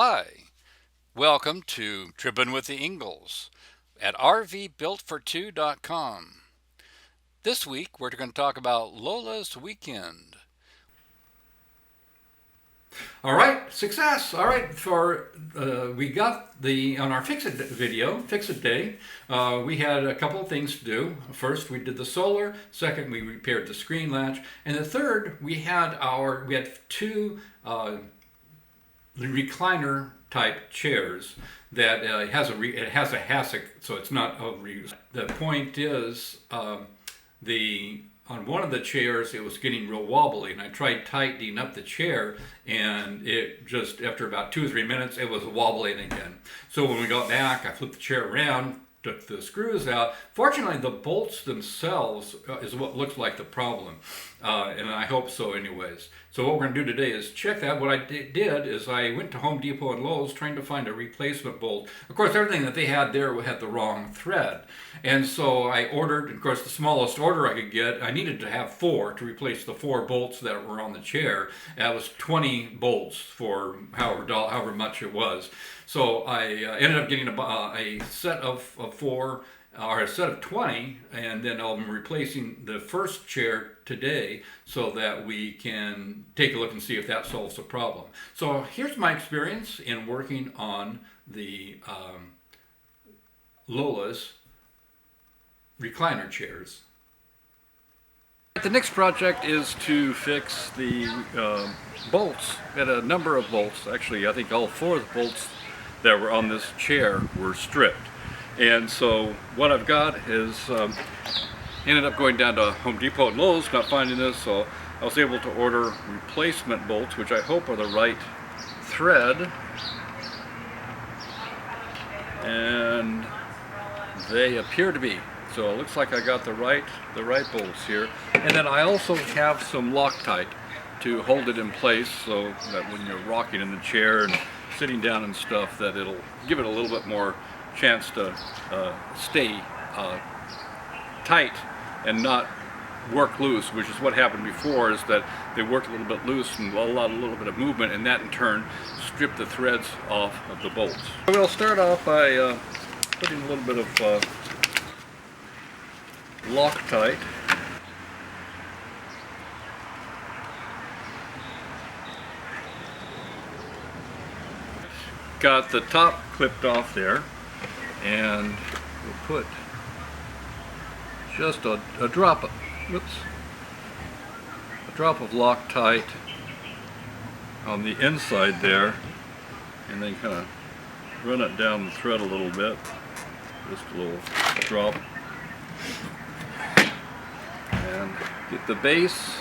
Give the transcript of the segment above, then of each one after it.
Hi, welcome to Trippin with the Engles at rvbuiltfor2.com. This week we're going to talk about Lola's weekend. All right, success. All right, we got on our Fix It Day, we had a couple of things to do. First, we did the solar. Second, we repaired the screen latch, and the third, we had two recliner type chairs that it has a hassock, so it's not overused. The point is, the on one of the chairs it was getting real wobbly, and I tried tightening up the chair, and it just after about 2 or 3 minutes it was wobbling again. So when we got back, I flipped the chair around, took the screws out. Fortunately, the bolts themselves is what looks like the problem, and I hope so anyways. So what we're going to do today is check that. What I did is I went to Home Depot and Lowe's trying to find a replacement bolt. Of course, everything that they had there had the wrong thread, and so I ordered, of course, the smallest order I could get. I needed to have 4 to replace the 4 bolts that were on the chair. That was 20 bolts for however much it was. So I ended up getting a set of 4, or a set of 20, and then I'm replacing the first chair today so that we can take a look and see if that solves the problem. So here's my experience in working on the Lola's recliner chairs. The next project is to fix the bolts. We had a number of bolts. Actually, I think all 4 of the bolts that were on this chair were stripped. And so what I've got is ended up going down to Home Depot and Lowe's, not finding this, so I was able to order replacement bolts, which I hope are the right thread. And they appear to be. So it looks like I got the right bolts here. And then I also have some Loctite to hold it in place so that when you're rocking in the chair and sitting down and stuff, that it'll give it a little bit more chance to stay tight and not work loose, which is what happened before, is that they worked a little bit loose and allowed a little bit of movement, and that in turn stripped the threads off of the bolts. We'll start off by putting a little bit of Loctite. Got the top clipped off there, and we'll put just a drop of Loctite on the inside there, and then kind of run it down the thread a little bit, just a little drop, and get the base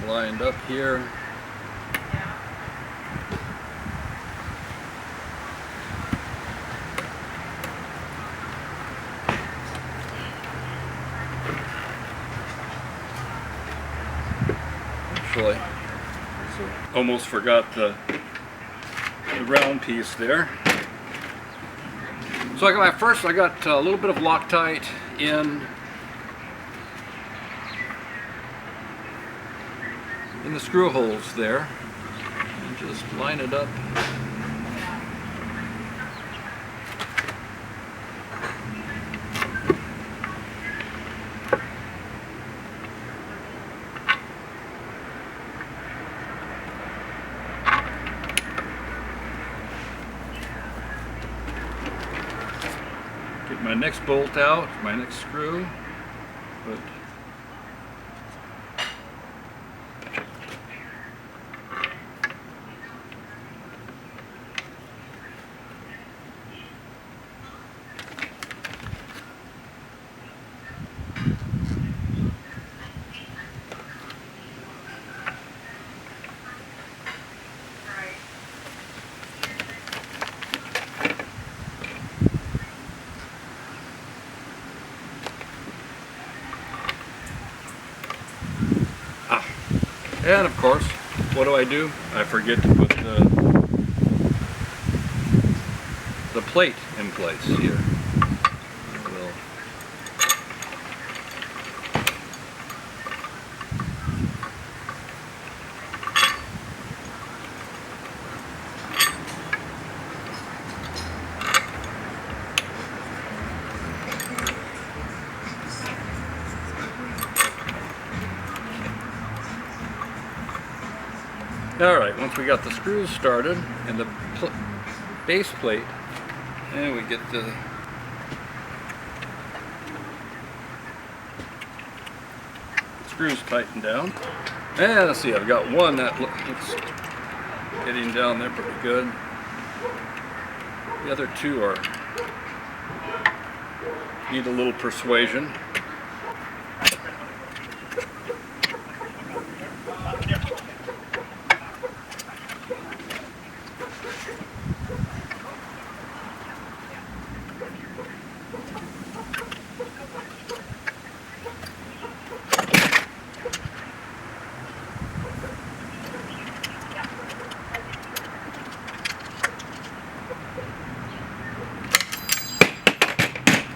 lined up here. Actually, almost forgot the round piece there. So I got a little bit of Loctite in the screw holes there, and just line it up. Get my next bolt out, my next screw, but and of course, what do? I forget to put the plate in place here. We'll All right, once we got the screws started and the base plate, and we get the screws tightened down. And let's see, I've got one that looks getting down there pretty good. The other two need a little persuasion.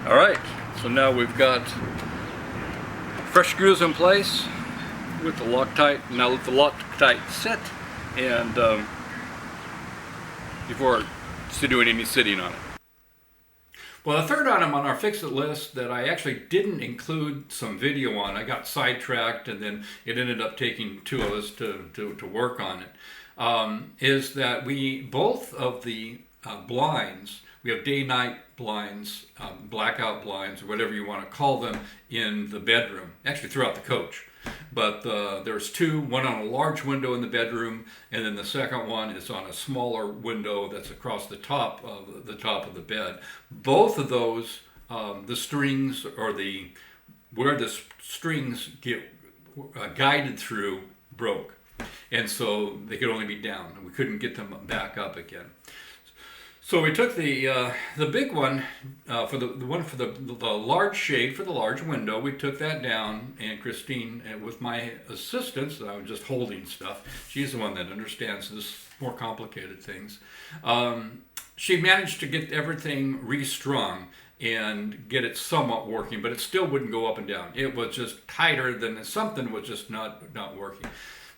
All right, so now we've got fresh screws in place with the Loctite. Now let the Loctite sit, and before doing any sitting on it. Well, the third item on our fix-it list that I actually didn't include some video on, I got sidetracked and then it ended up taking two of us to work on it, is that both of the blinds, we have day-night blinds, blackout blinds, or whatever you want to call them, in the bedroom, actually throughout the coach. But there's two, one on a large window in the bedroom, and then the second one is on a smaller window that's across the top of the bed. Both of those, the strings, or where the strings get guided through, broke, and so they could only be down, and we couldn't get them back up again. So we took the big one, for the one for the large shade for the large window. We took that down, and Christine, with my assistance, I was just holding stuff. She's the one that understands this more complicated things. She managed to get everything restrung and get it somewhat working, but it still wouldn't go up and down. It was just tighter than something was just not working.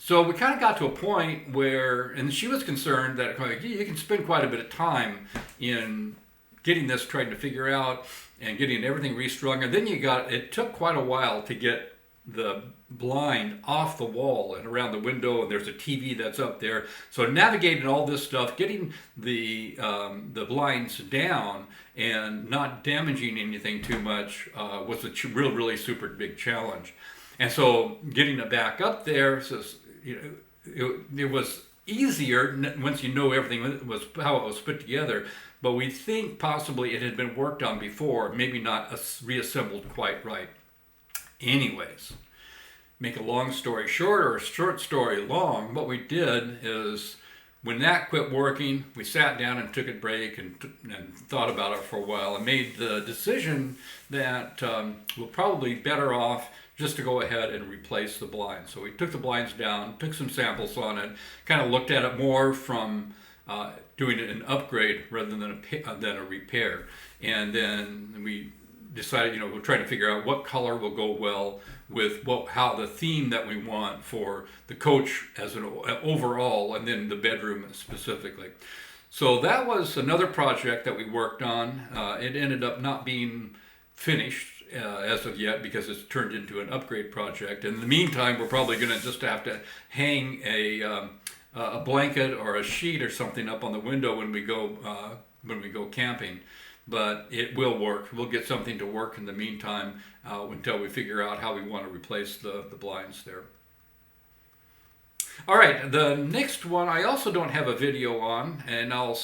So we kind of got to a point where, and she was concerned that you can spend quite a bit of time in getting this, trying to figure out and getting everything restrung. And then it took quite a while to get the blind off the wall and around the window, and there's a TV that's up there. So navigating all this stuff, getting the blinds down and not damaging anything too much was a really super big challenge. And so getting it back up there, so, it was easier once you know everything was how it was put together, but we think possibly it had been worked on before, maybe not reassembled quite right. Anyways, make a long story short, or a short story long, what we did is, when that quit working, we sat down and took a break and thought about it for a while, and made the decision that we're probably better off just to go ahead and replace the blinds. So we took the blinds down, took some samples on it, kind of looked at it more from doing an upgrade rather than a repair. And then we decided, we're trying to figure out what color will go well with how the theme that we want for the coach as an overall, and then the bedroom specifically. So that was another project that we worked on. It ended up not being finished as of yet, because it's turned into an upgrade project. In the meantime, we're probably going to just have to hang a blanket or a sheet or something up on the window when we go camping. But it will work. We'll get something to work in the meantime until we figure out how we want to replace the blinds there. All right, the next one I also don't have a video on, and I'll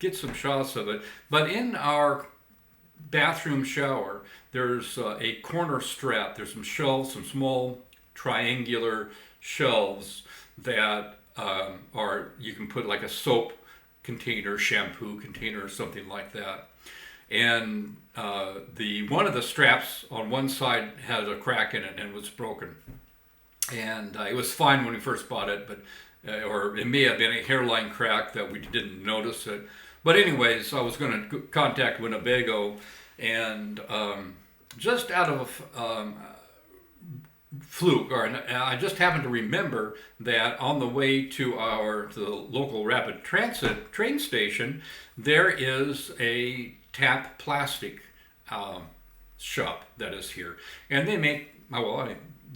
get some shots of it. But in our bathroom shower, there's a corner strap. There's some shelves, some small triangular shelves that you can put like a soap container, shampoo container, or something like that. And one of the straps on one side has a crack in it and was broken. And it was fine when we first bought it, but or it may have been a hairline crack that we didn't notice it. But anyways, I was going to contact Winnebago, and just out of fluke, or I just happened to remember that on the way to the local rapid transit train station, there is a Tap Plastic shop that is here, and they make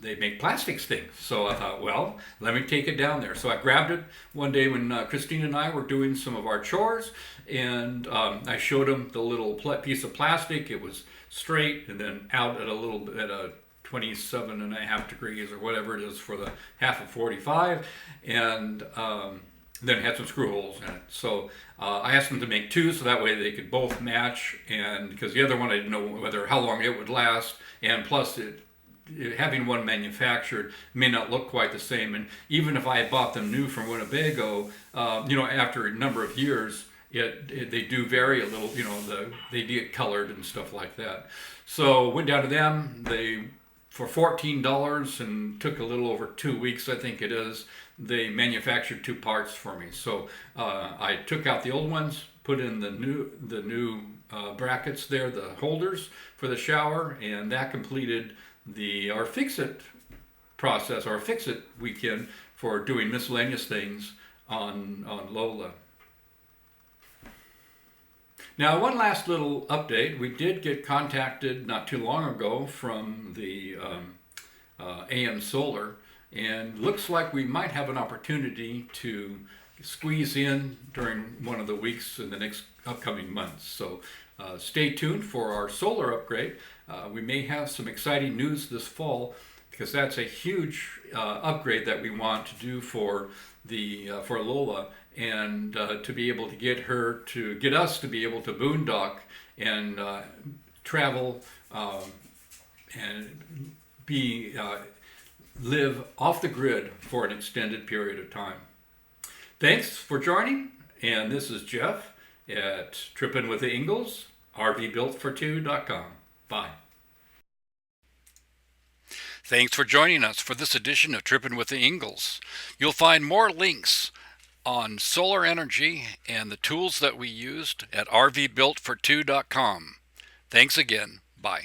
they make plastics things. So I thought, well, let me take it down there. So I grabbed it one day when Christine and I were doing some of our chores, and I showed them the little piece of plastic. It was straight and then out at a 27.5 degrees or whatever it is for the half of 45, and then it had some screw holes in it. So I asked them to make two, so that way they could both match. And because the other one I didn't know how long it would last, and plus having one manufactured may not look quite the same. And even if I had bought them new from Winnebago, after a number of years, they do vary a little. They get colored and stuff like that. So went down to them. They for $14 and took a little over 2 weeks, I think it is. They manufactured two parts for me. So I took out the old ones, put in the new brackets there, the holders for the shower, and that completed our fix-it process, our fix-it weekend for doing miscellaneous things on Lola. Now, one last little update. We did get contacted not too long ago from the AM Solar, and looks like we might have an opportunity to squeeze in during one of the weeks in the next upcoming months. So stay tuned for our solar upgrade. We may have some exciting news this fall, because that's a huge upgrade that we want to do for Lola, and to be able to get us to be able to boondock and travel and live off the grid for an extended period of time. Thanks for joining, and this is Jeff at Trippin with the Engles, RVBuiltfor2.com. Bye. Thanks for joining us for this edition of Trippin with the Engles. You'll find more links on solar energy and the tools that we used at RVBuiltfor2.com. Thanks again. Bye.